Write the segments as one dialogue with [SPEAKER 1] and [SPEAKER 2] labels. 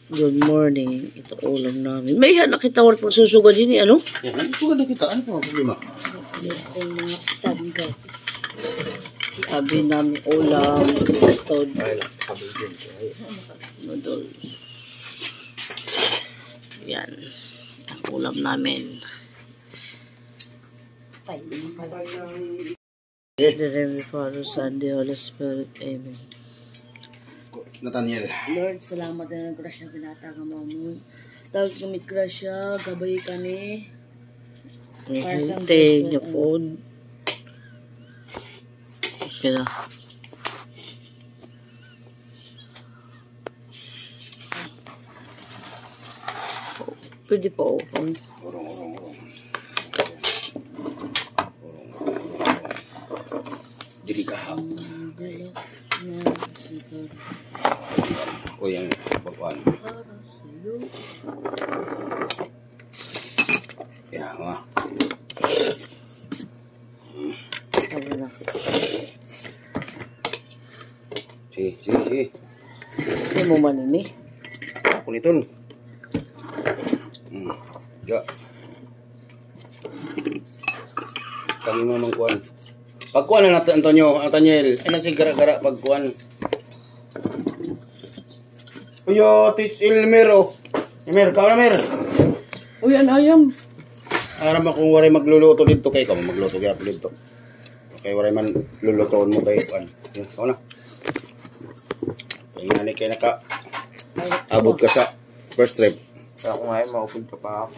[SPEAKER 1] Good morning. Ito ulam namin. May nakita wala pang susuga din eh, ano?
[SPEAKER 2] Suga na kita. Ano pa ang problema?
[SPEAKER 1] Ito mga sanggat. Sabi namin ulam. Tod. Noodles. Yan. Ang ulam namin. The name of Father, Son, the Holy Spirit. Amen.
[SPEAKER 2] Nathaniel.
[SPEAKER 1] Lord, salamat na ng grasya binata ka mo. Tapos kami grasya, gabay kami. Hintay niya phone. Okay na. Pwede pa o.
[SPEAKER 2] Urong. Dili kahak. O yung pagkuhan. Yan nga. Sige.
[SPEAKER 1] Hindi mo manini.
[SPEAKER 2] Ako nito. Ya. Kami mamang kuhan. Pagkuhan na natin, Nathaniel. Ay nasi gara-gara pagkuhan. Uyo, Tits Elmer, oh. Elmer, kao na, Mer.
[SPEAKER 1] Uy, ayam.
[SPEAKER 2] Aram akong waray magluluto dito kay kao. Magluto kaya dito. Okay, waray man lulutoon mo kay kuhan. Kao na. Kaya nga kay naka abot ka sa first trip.
[SPEAKER 3] Ako nga maupod ka pa ako.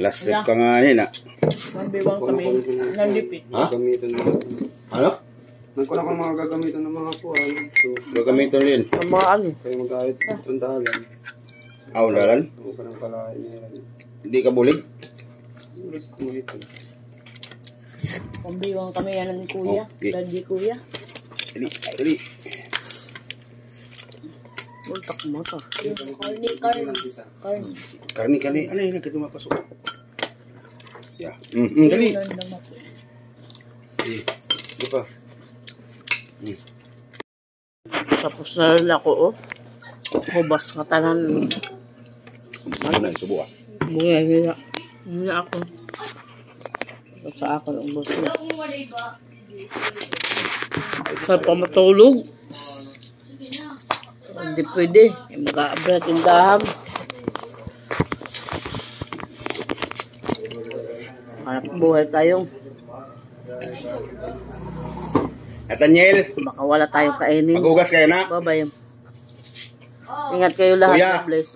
[SPEAKER 2] Last trip ka nga na.
[SPEAKER 1] Magbiwang kami. Nandipit.
[SPEAKER 2] Ha?
[SPEAKER 3] Gagamitan mo.
[SPEAKER 2] Ano?
[SPEAKER 3] Nagkuhan ako mga gagamitan ng mga kuhan. So,
[SPEAKER 2] Gagamitan rin.
[SPEAKER 1] Ang mga ano.
[SPEAKER 3] kayo mag-ahit tundalan.
[SPEAKER 2] Undalan?
[SPEAKER 3] Huwag ka ng kalahin niya.
[SPEAKER 2] Hindi ka bulig?
[SPEAKER 3] Ulit kumahit.
[SPEAKER 1] Magbiwang kami yan ng kuya.
[SPEAKER 2] Okay.
[SPEAKER 1] Daddy kuya.
[SPEAKER 2] Dali.
[SPEAKER 1] Ultak mo to.
[SPEAKER 2] Karni. Ano yun? Nagkado mapasok. Yeah. Dali. Di pa.
[SPEAKER 1] Tapos na rin ako, oh. Hubas ka tanan.
[SPEAKER 2] Ano na, subukan.
[SPEAKER 1] Buhay nila. Hindi ako. Ito sa akin ang boss niya. Sa pamatulog. Hindi pwede. Mag-aabra tindahan. Hanap buhay tayong.
[SPEAKER 2] Nathaniel,
[SPEAKER 1] Baka wala tayong kainin.
[SPEAKER 2] maghugas kayo na.
[SPEAKER 1] Bye-bye. Ingat kayo lahat.
[SPEAKER 2] Kuya.
[SPEAKER 1] God bless.